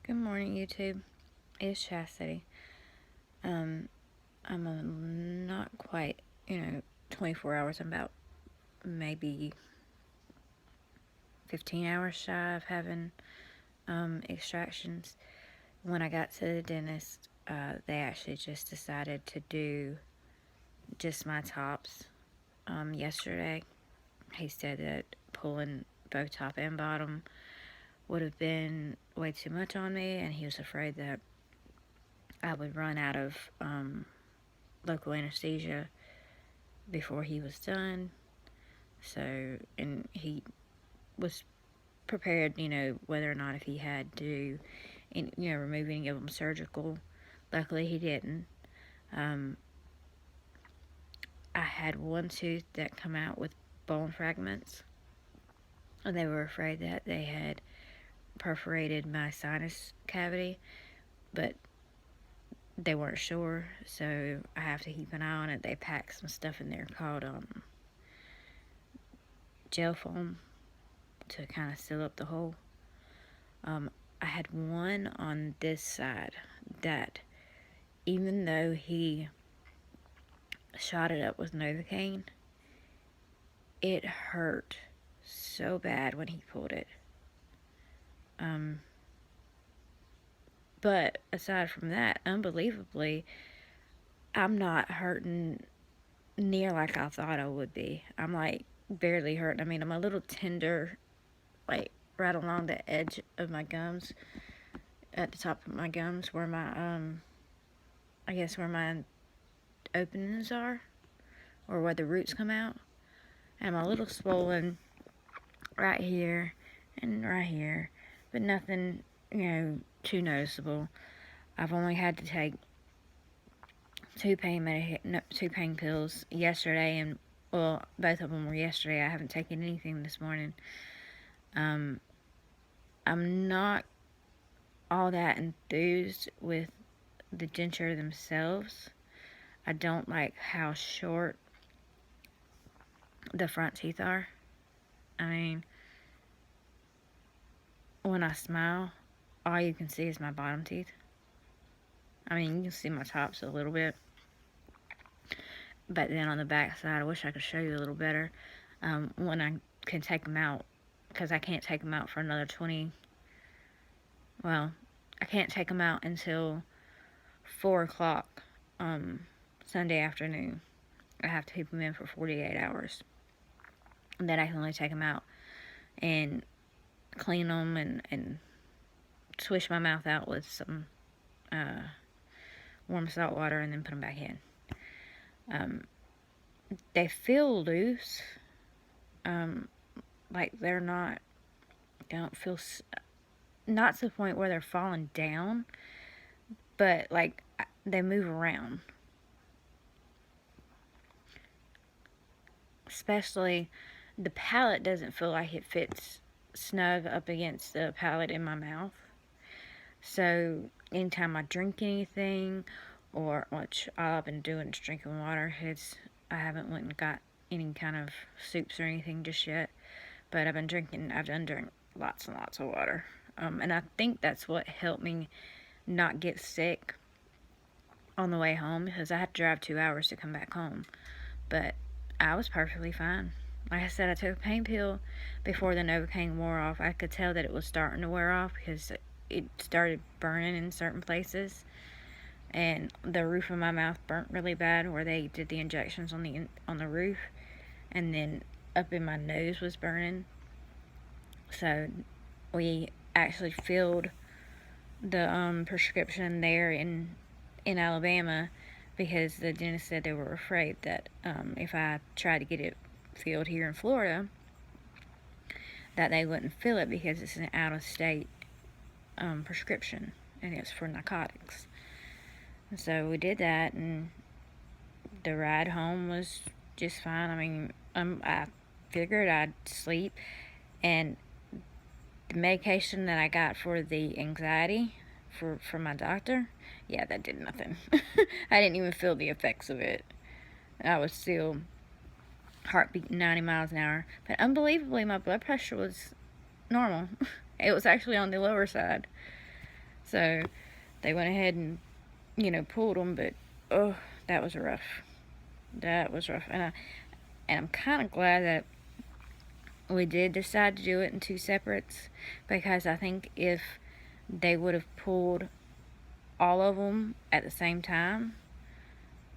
Good morning, YouTube. It's Chastity. I'm not quite, 24 hours. I'm about maybe 15 hours shy of having extractions. When I got to the dentist, they actually just decided to do just my tops. Yesterday, he said that pulling both top and bottom would have been way too much on me, and he was afraid that I would run out of local anesthesia before he was done. So, and he was prepared, whether or not if he had to, remove any of them surgical. Luckily, he didn't. I had one tooth that come out with bone fragments, and they were afraid that they had perforated my sinus cavity, but they weren't sure, so I have to keep an eye on it. They packed some stuff in there called gel foam to kind of seal up the hole. I had one on this side that, even though he shot it up with Novocaine, it hurt so bad when he pulled it. But aside from that, unbelievably, I'm not hurting near like I thought I would be. I'm like barely hurting. I mean, I'm a little tender, like right along the edge of my gums, at the top of my gums, where my I guess where my openings are, or where the roots come out. And I'm a little swollen right here and right here, but nothing, too noticeable. I've only had to take two pain pills yesterday, and well, both of them were yesterday. I haven't taken anything this morning. I'm not all that enthused with the denture themselves. I don't like how short the front teeth are. I mean, when I smile, all you can see is my bottom teeth. I mean, you can see my tops a little bit, but then on the back side, I wish I could show you a little better. When I can take them out, because I can't take them out for another I can't take them out until 4 o'clock Sunday afternoon. I have to keep them in for 48 hours. And then I can only take them out and clean them and swish my mouth out with some warm salt water and then put them back in. They feel loose. Like they don't feel, not to the point where they're falling down, but like they move around. Especially the palate doesn't feel like it fits snug up against the palate in my mouth. So anytime I drink anything, or which all I've been doing is drinking water, I haven't went and got any kind of soups or anything just yet, but I've done drink lots and lots of water. And I think that's what helped me not get sick on the way home, because I had to drive 2 hours to come back home. But I was perfectly fine. Like I said, I took a pain pill before the Novocaine wore off. I could tell that it was starting to wear off because it started burning in certain places. And the roof of my mouth burnt really bad where they did the injections on the roof. And then up in my nose was burning. So we actually filled the prescription there in Alabama, because the dentist said they were afraid that if I tried to get it filled here in Florida, that they wouldn't fill it because it's an out-of-state prescription and it's for narcotics. And so we did that, and the ride home was just fine. I mean, I figured I'd sleep, and the medication that I got for the anxiety from my doctor, yeah, that did nothing. I didn't even feel the effects of it. I was still heartbeat 90 miles an hour. But unbelievably, my blood pressure was normal. It was actually on the lower side. So they went ahead and, you know, pulled them, but oh, that was rough. That was rough. And I'm kind of glad that we did decide to do it in two separates, because I think if they would have pulled all of them at the same time,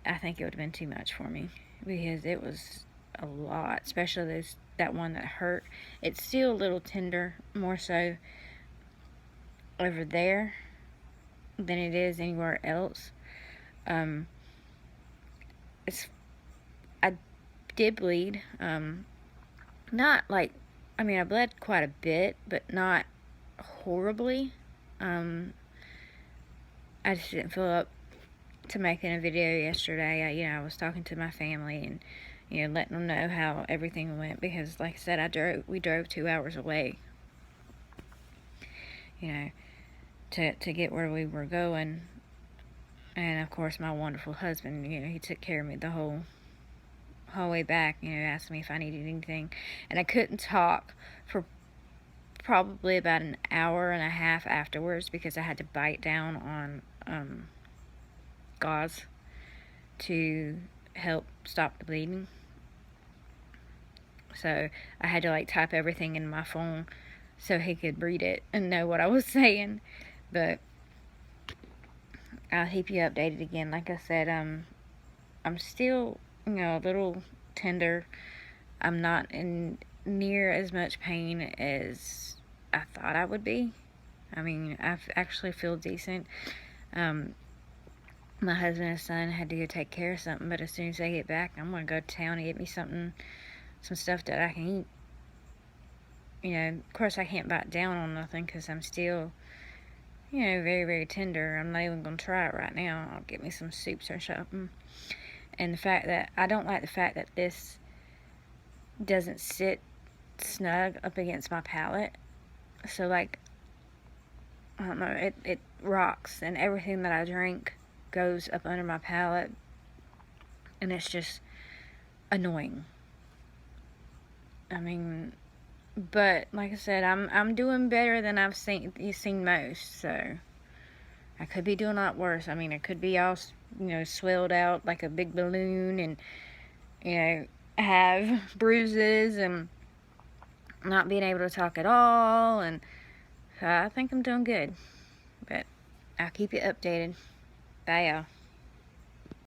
I think it would have been too much for me, because it was a lot, especially that one that hurt. It's still a little tender, more so over there than it is anywhere else. It's I did bleed. Not like, I mean, I bled quite a bit, but not horribly. I just didn't feel up to making a video yesterday. I was talking to my family and, letting them know how everything went, because like I said, we drove 2 hours away, to get where we were going. And of course, my wonderful husband, he took care of me the whole way back, asked me if I needed anything. And I couldn't talk for probably about an hour and a half afterwards, because I had to bite down on gauze to help stop the bleeding. So I had to like type everything in my phone so he could read it and know what I was saying. But I'll keep you updated again. Like I said, I'm still, a little tender. I'm not in near as much pain as I thought I would be. I mean, I actually feel decent. My husband and son had to go take care of something, but as soon as they get back, I'm going to go to town and get me some stuff that I can eat. Of course I can't bite down on nothing because I'm still, very, very tender. I'm not even going to try it right now. I'll get me some soups or something. And the fact that, I don't like the fact that this doesn't sit snug up against my palate. So, like, I don't know, it rocks, and everything that I drink goes up under my palate, and it's just annoying. I mean, but like I said, I'm doing better than I've seen most. So I could be doing a lot worse. I mean, I could be all swelled out like a big balloon, and have bruises and not being able to talk at all. And I think I'm doing good. But I'll keep you updated. Bye, y'all.